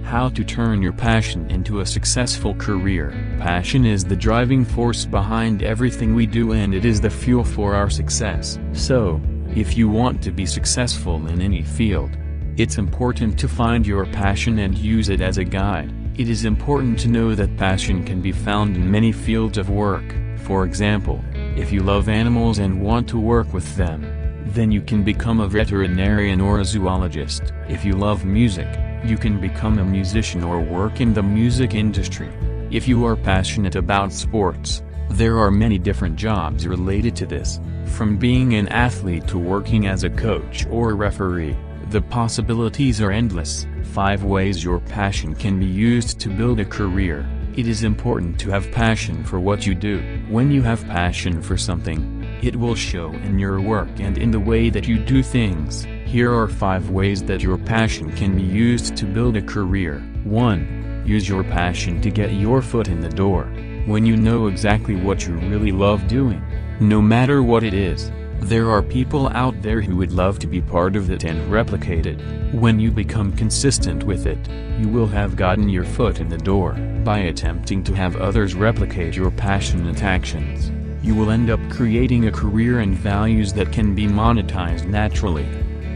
How to turn your passion into a successful career. Passion is the driving force behind everything we do, and it is the fuel for our success. So, if you want to be successful in any field, it's important to find your passion and use it as a guide. It is important to know that passion can be found in many fields of work. For example, if you love animals and want to work with them, then you can become a veterinarian or a zoologist. If you love music, you can become a musician or work in the music industry. If you are passionate about sports, there are many different jobs related to this, from being an athlete to working as a coach or a referee. The possibilities are endless. 5 ways your passion can be used to build a career. It is important to have passion for what you do. When you have passion for something, it will show in your work and in the way that you do things. Here are 5 ways that your passion can be used to build a career. 1. Use your passion to get your foot in the door. When you know exactly what you really love doing, no matter what it is, there are people out there who would love to be part of it and replicate it. When you become consistent with it, you will have gotten your foot in the door. By attempting to have others replicate your passionate actions, you will end up creating a career and values that can be monetized naturally.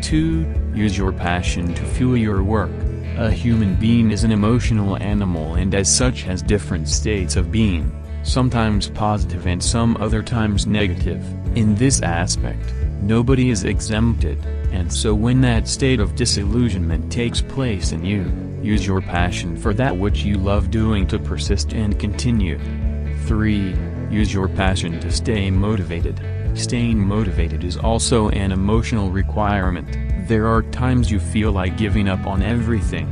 2. Use your passion to fuel your work. A human being is an emotional animal and as such has different states of being, sometimes positive and some other times negative. In this aspect, nobody is exempted, and so when that state of disillusionment takes place in you, use your passion for that which you love doing to persist and continue. 3. Use your passion to stay motivated. Staying motivated is also an emotional requirement. There are times you feel like giving up on everything.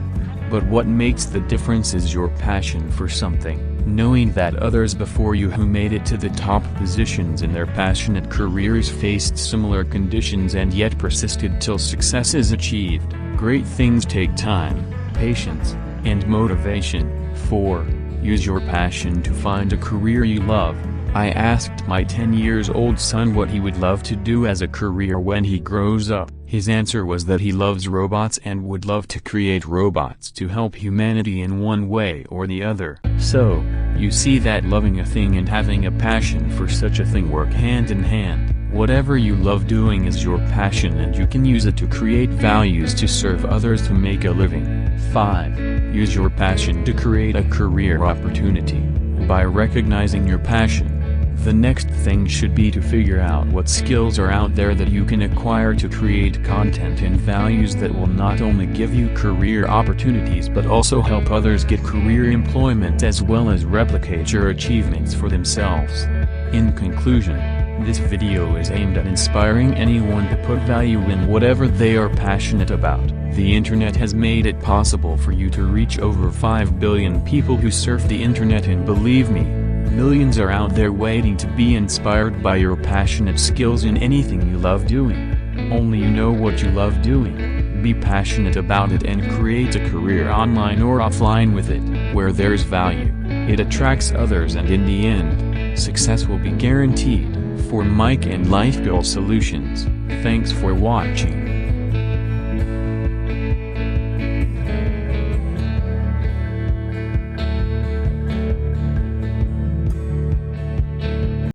But what makes the difference is your passion for something. Knowing that others before you who made it to the top positions in their passionate careers faced similar conditions and yet persisted till success is achieved. Great things take time, patience, and motivation. 4. Use your passion to find a career you love. I asked my 10-year-old son what he would love to do as a career when he grows up. His answer was that he loves robots and would love to create robots to help humanity in one way or the other. So, you see that loving a thing and having a passion for such a thing work hand in hand. Whatever you love doing is your passion and you can use it to create values to serve others to make a living. 5. Use your passion to create a career opportunity. By recognizing your passion, the next thing should be to figure out what skills are out there that you can acquire to create content and values that will not only give you career opportunities but also help others get career employment as well as replicate your achievements for themselves. In conclusion, this video is aimed at inspiring anyone to put value in whatever they are passionate about. The internet has made it possible for you to reach over 5 billion people who surf the internet, and believe me, millions are out there waiting to be inspired by your passionate skills in anything you love doing. Only you know what you love doing. Be passionate about it and create a career online or offline with it. Where there's value, it attracts others, and in the end, success will be guaranteed. For Mike and Life Goal Solutions, thanks for watching.